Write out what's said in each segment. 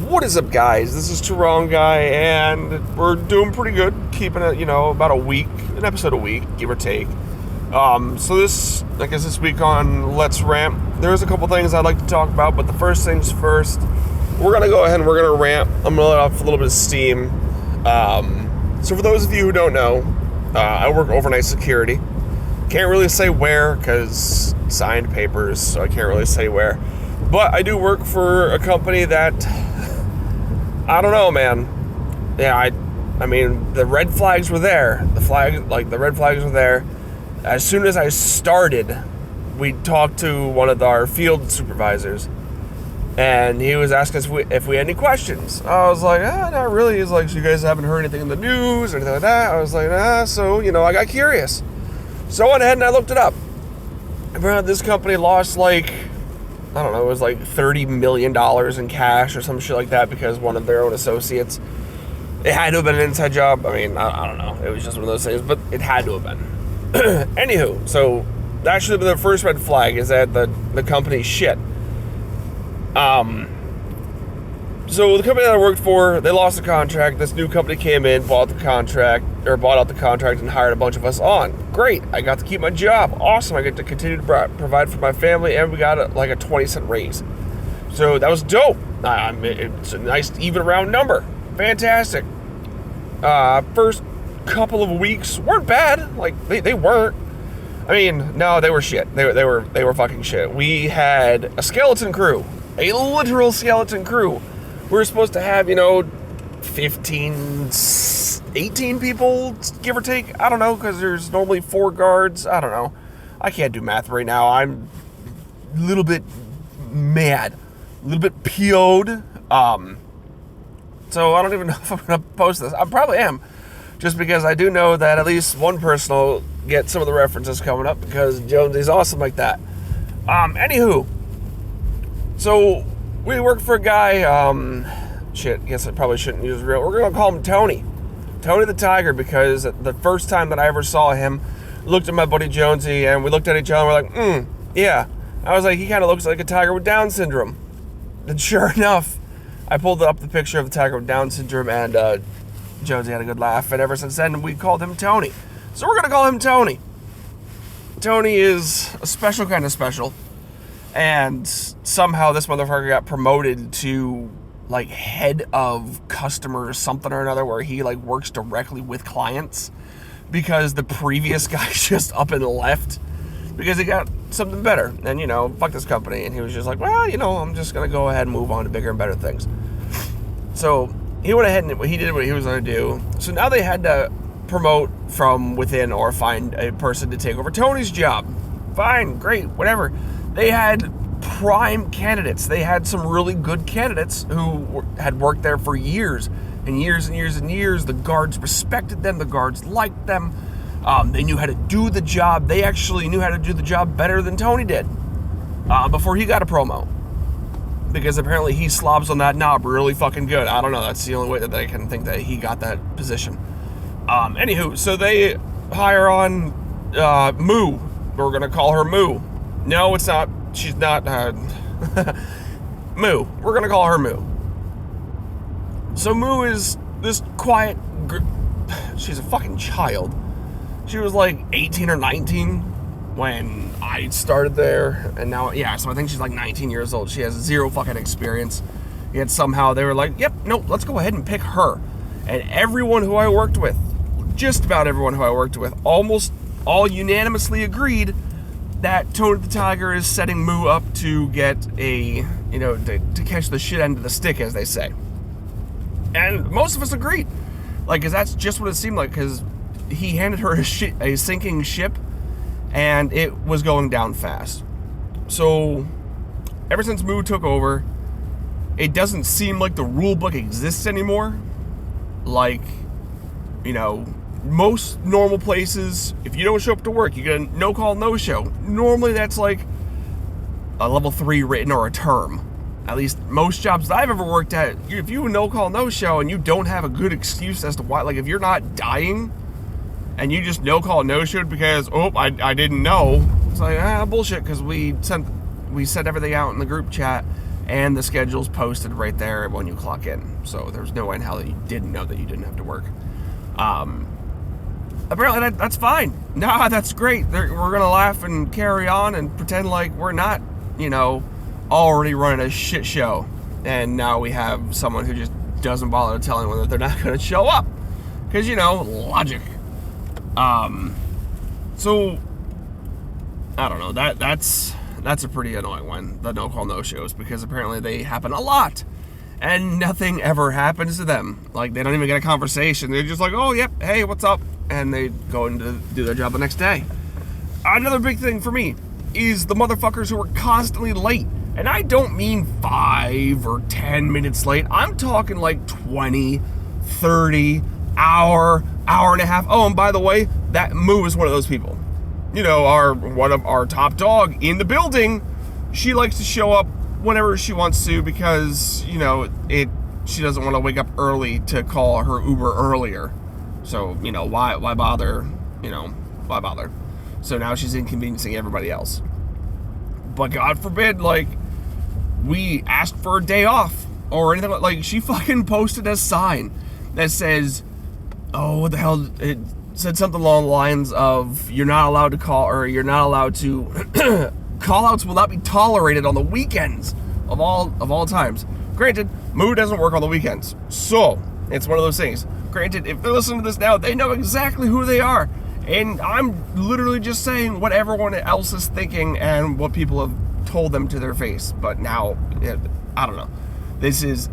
What is up, guys? This is Wrong Guy, and we're doing pretty good, keeping it, about a week, an episode a week, give or take. So this week on Let's Rant, there's a couple things I'd like to talk about, but the first things first, we're going to go ahead and we're going to rant. I'm going to let off a little bit of steam. So for those of you who don't know, I work overnight security. Can't really say where, because signed papers, so I can't really say where. But I do work for a company that, I don't know, man. Yeah, I mean, the red flags were there. The red flags were there. As soon as I started, we talked to one of our field supervisors, and he was asking us if we had any questions. I was like, not really. He's like, so you guys haven't heard anything in the news or anything like that? I was like, so, I got curious. So I went ahead and I looked it up. Apparently this company lost I don't know, it was like $30 million in cash or some shit like that because one of their own associates. It had to have been an inside job. I mean, I don't know. It was just one of those things, but it had to have been. Anywho, so that should have been the first red flag, is that the company's shit. So the company that I worked for, they lost the contract. This new company came in, bought out the contract, and hired a bunch of us on. Great. I got to keep my job. Awesome. I get to continue to provide for my family, and we got a 20-cent raise. So that was dope. It's a nice even round number. Fantastic. First couple of weeks weren't bad. They weren't. I mean, no, they were shit. They were fucking shit. We had a skeleton crew, a literal skeleton crew. We were supposed to have, 15, 18 people, give or take. I don't know, because there's normally 4 guards. I don't know. I can't do math right now. I'm a little bit mad, a little bit PO'd. So I don't even know if I'm going to post this. I probably am, just because I do know that at least one person will get some of the references coming up, because Jonesy's awesome like that. Anywho, so we work for a guy, guess I probably shouldn't use real. We're going to call him Tony. Tony the Tiger, because the first time that I ever saw him, looked at my buddy Jonesy, and we looked at each other, and we're like, yeah. I was like, he kind of looks like a tiger with Down syndrome. And sure enough, I pulled up the picture of the tiger with Down syndrome, and Jonesy had a good laugh, and ever since then, we called him Tony. So we're going to call him Tony. Tony is a special kind of special. And somehow this motherfucker got promoted to head of customer something or another, where he works directly with clients, because the previous guy just up and left because he got something better. And fuck this company. And he was just like, well, I'm just gonna go ahead and move on to bigger and better things. So he went ahead and he did what he was gonna do. So now they had to promote from within or find a person to take over Tony's job. Fine, great, whatever. They had prime candidates. They had some really good candidates who had worked there for years and years and years and years. The guards respected them. The guards liked them. They knew how to do the job. They actually knew how to do the job better than Tony did before he got a promo, because apparently he slobs on that knob really fucking good. I don't know. That's the only way that I can think that he got that position. Anywho, so they hire on Moo. We're going to call her Moo. No, it's not. She's not. Moo. We're going to call her Moo. So Moo is this quiet. She's a fucking child. She was 18 or 19 when I started there. And now, so I think she's 19 years old. She has zero fucking experience. Yet somehow they were like, yep, no, let's go ahead and pick her. And everyone who I worked with, just about everyone who I worked with, almost all unanimously agreed that Tony the Tiger is setting Moo up to get to catch the shit end of the stick, as they say. And most of us agreed. Because that's just what it seemed like, because he handed her a sinking ship, and it was going down fast. So, ever since Moo took over, it doesn't seem like the rule book exists anymore. Most normal places, if you don't show up to work, you get a no-call, no-show. Normally that's a level 3 written or a term. At least most jobs that I've ever worked at, if you no-call, no-show and you don't have a good excuse as to why, if you're not dying and you just no-call, no-showed because, I didn't know, it's bullshit, because we sent everything out in the group chat, and the schedule's posted right there when you clock in. So there's no way in hell that you didn't know that you didn't have to work. Apparently that's fine. Nah, that's great. We're going to laugh and carry on and pretend like we're not, already running a shit show. And now we have someone who just doesn't bother to tell anyone that they're not going to show up. Because, logic. So, I don't know. That's a pretty annoying one, the no-call, no-shows, because apparently they happen a lot. And nothing ever happens to them. Like, they don't even get a conversation. They're just like, oh, yep, hey, what's up? And they go and do their job the next day. Another big thing for me is the motherfuckers who are constantly late. And I don't mean 5 or 10 minutes late. I'm talking like 20, 30, hour and a half. Oh, and by the way, that Moo is one of those people. One of our top dog in the building. She likes to show up whenever she wants to because, she doesn't want to wake up early to call her Uber earlier. So, why bother? Why bother? So now she's inconveniencing everybody else. But God forbid, we asked for a day off or anything. Like, she fucking posted a sign that says, oh, what the hell? It said something along the lines of, you're not allowed to call, or you're not allowed to, call-outs will not be tolerated on the weekends of all times. Granted, Moo doesn't work on the weekends. So, it's one of those things. Granted, if they're listening to this now, they know exactly who they are. And I'm literally just saying what everyone else is thinking and what people have told them to their face. But now, I don't know. This is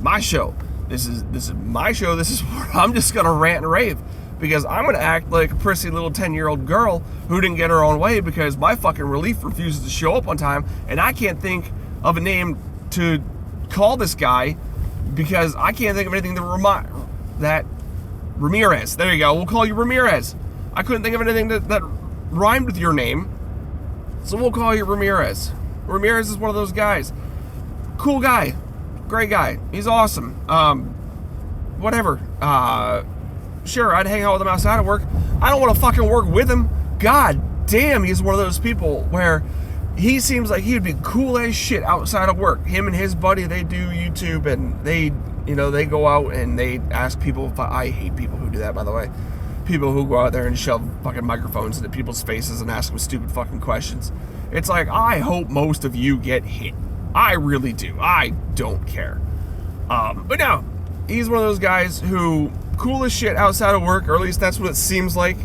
my show. This is my show. This is where I'm just going to rant and rave. Because I'm going to act like a prissy little 10-year-old girl who didn't get her own way because my fucking relief refuses to show up on time. And I can't think of a name to call this guy because I can't think of anything that Ramirez. There you go. We'll call you Ramirez. I couldn't think of anything that rhymed with your name. So we'll call you Ramirez. Ramirez is one of those guys. Cool guy. Great guy. He's awesome. Whatever. Sure, I'd hang out with him outside of work. I don't want to fucking work with him. God damn, he's one of those people where he seems like he would be cool as shit outside of work. Him and his buddy, they do YouTube and they go out and they ask people. I hate people who do that, by the way. People who go out there and shove fucking microphones into people's faces and ask them stupid fucking questions. It's like, I hope most of you get hit. I really do. I don't care. But no, he's one of those guys who cool as shit outside of work, or at least that's what it seems like.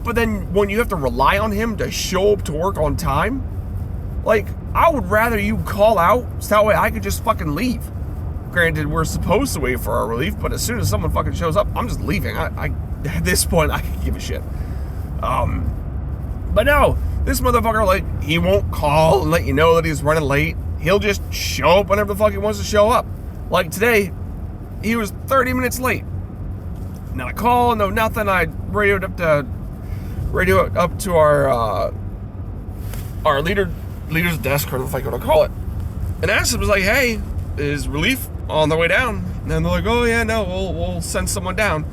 But then when you have to rely on him to show up to work on time, I would rather you call out so that way I could just fucking leave. Granted, we're supposed to wait for our relief, but as soon as someone fucking shows up, I'm just leaving. I at this point, I can give a shit. But no, this motherfucker, he won't call and let you know that he's running late. He'll just show up whenever the fuck he wants to show up. Like today, he was 30 minutes late. Not a call, no nothing. I radioed up to our leader's desk, or if I want to call it, and asked him, was like, hey, is relief on their way down? And they're like, oh yeah, no, we'll send someone down.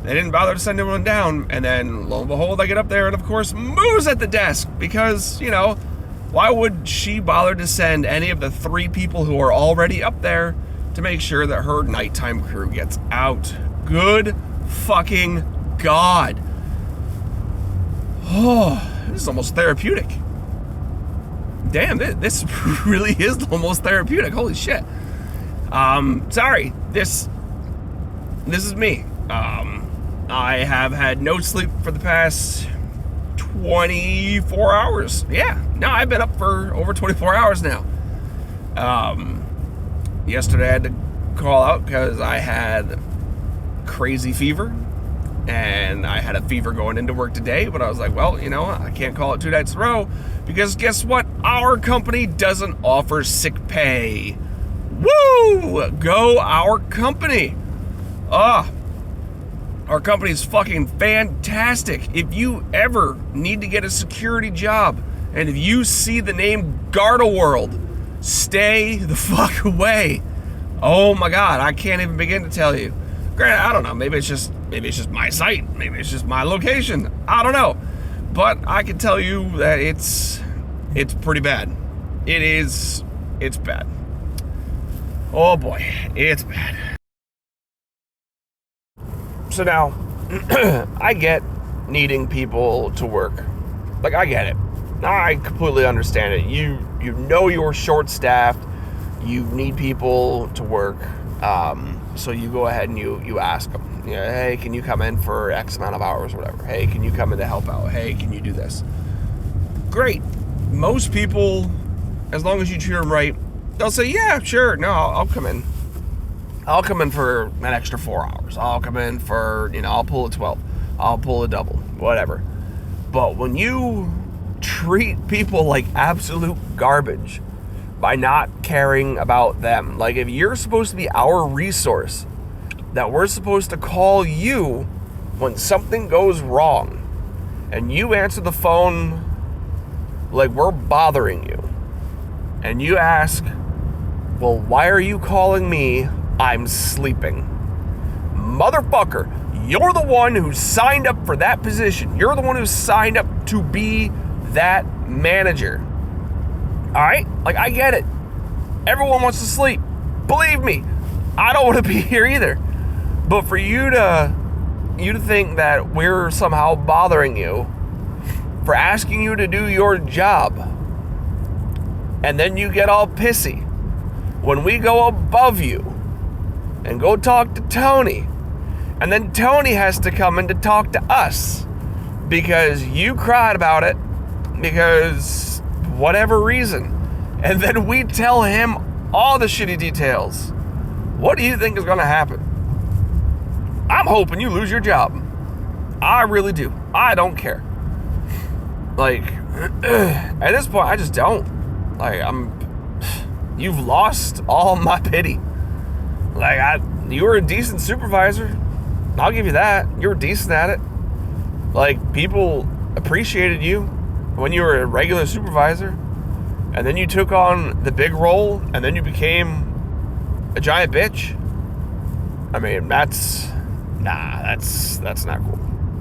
They didn't bother to send anyone down, and then lo and behold, I get up there, and of course, Moo's at the desk, because, why would she bother to send any of the 3 people who are already up there to make sure that her nighttime crew gets out? Good fucking God. Oh, this is almost therapeutic. Damn, this really is almost therapeutic. Holy shit. Sorry, this is me. I have had no sleep for the past 24 hours. Yeah, no, I've been up for over 24 hours now. Yesterday I had to call out because I had crazy fever, and I had a fever going into work today, but I was like, well, I can't call it 2 nights in a row because guess what? Our company doesn't offer sick pay. Woo! Go our company. Our company's fucking fantastic. If you ever need to get a security job, and if you see the name Gardaworld, stay the fuck away. Oh my God, I can't even begin to tell you. Granted, I don't know. Maybe it's just my site. Maybe it's just my location. I don't know. But I can tell you that it's pretty bad. It's bad. Oh boy, it's bad. So now, I get needing people to work. Like, I get it. I completely understand it. You know you're short-staffed. You need people to work. So you go ahead and you ask them. You know, hey, can you come in for X amount of hours or whatever? Hey, can you come in to help out? Hey, can you do this? Great. Most people, as long as you treat them right, they'll say, yeah, sure. No, I'll come in. I'll come in for an extra 4 hours. I'll come in for, I'll pull a 12. I'll pull a double, whatever. But when you treat people like absolute garbage by not caring about them, like if you're supposed to be our resource, that we're supposed to call you when something goes wrong, and you answer the phone like we're bothering you, and you ask, well, why are you calling me? I'm sleeping. Motherfucker, you're the one who signed up for that position. You're the one who signed up to be that manager. All right? Like, I get it. Everyone wants to sleep. Believe me, I don't want to be here either. But for you to think that we're somehow bothering you for asking you to do your job, and then you get all pissy when we go above you and go talk to Tony, and then Tony has to come in to talk to us because you cried about it because whatever reason, and then we tell him all the shitty details. What do you think is going to happen? I'm hoping you lose your job. I really do. I don't care. Like, at this point, I just don't. Like, you've lost all my pity. Like, you were a decent supervisor. I'll give you that. You were decent at it. Like, people appreciated you when you were a regular supervisor. And then you took on the big role, and then you became a giant bitch. I mean, that's not cool.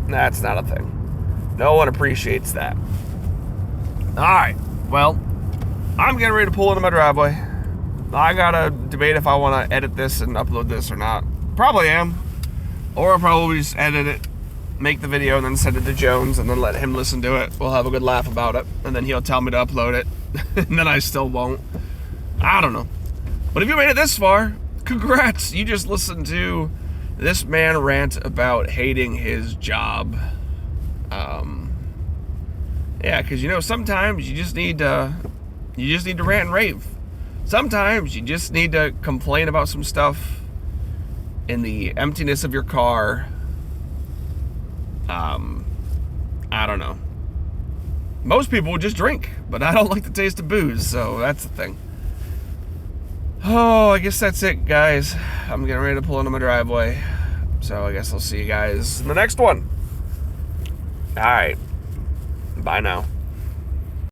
That's not a thing. No one appreciates that. Alright, well, I'm getting ready to pull into my driveway. I gotta debate if I want to edit this and upload this or not. Probably am. Or I'll probably just edit it, make the video, and then send it to Jones, and then let him listen to it. We'll have a good laugh about it, and then he'll tell me to upload it, and then I still won't. I don't know. But if you made it this far, congrats. You just listened to this man rant about hating his job. Yeah, because sometimes you just need to rant and rave. Sometimes you just need to complain about some stuff in the emptiness of your car. I don't know. Most people would just drink, but I don't like the taste of booze, so that's the thing. Oh, I guess that's it, guys. I'm getting ready to pull into my driveway, so I guess I'll see you guys in the next one. All right. Bye now.